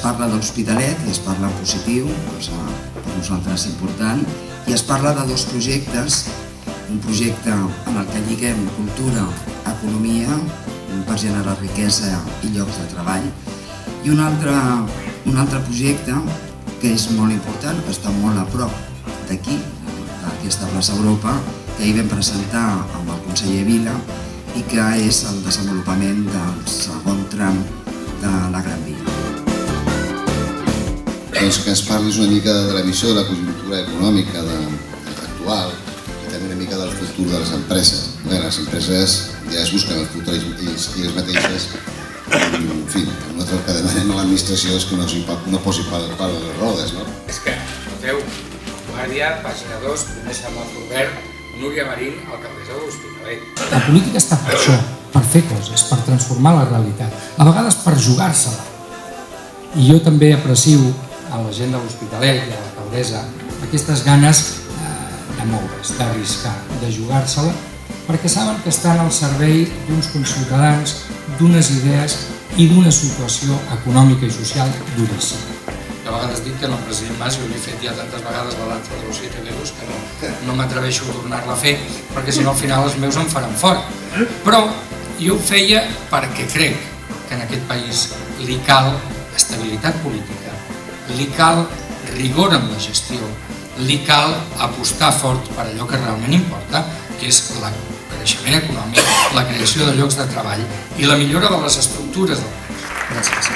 parla de l'Hospitalet i es parla en positiu, cosa per nosaltres important, i es parla de dos projectes, un projecte en el que lliguem cultura, economia, per generar riquesa i llocs de treball, i un altre projecte que és molt important, que està molt a prop d'aquí, d'aquesta plaça Europa, que ahir vam presentar amb el conseller Vila i que és el desenvolupament del segon tram de la Gran Via. Doncs que ens parlis una mica de la visió de la conjuntura econòmica actual i també una mica del futur de les empreses. Les empreses ja es busquen el futur elles mateixes. En fi, nosaltres el que demanem a l'administració és que no posi pal a les rodes, no? És que, noteu, Guàrdia, pàgina 2, primer semàfor verd, Núria Marín, alcaldessa de l'Hospitalet. La política està per això, per fer coses, per transformar la realitat, a vegades per jugar-se-la. I jo també aprecio a la gent de l'Hospitalet i a l'alcaldessa aquestes ganes de moure's, d'arriscar, de jugar-se-la, perquè saben que estan al servei d'uns conciutadans, d'unes idees i d'una situació econòmica i social duríssima. Jo a vegades dic que el president Mas, jo l'he fet ja tantes vegades balanç de los 7 euros que no m'atreveixo a tornar-la a fer, perquè si no al final els meus em faran fora. Però jo ho feia perquè crec que en aquest país li cal estabilitat política, li cal rigor en la gestió, li cal apostar fort per allò que realment importa, que és el creixement econòmic, la creació de llocs de treball i la millora de les estructures del país. Gràcies.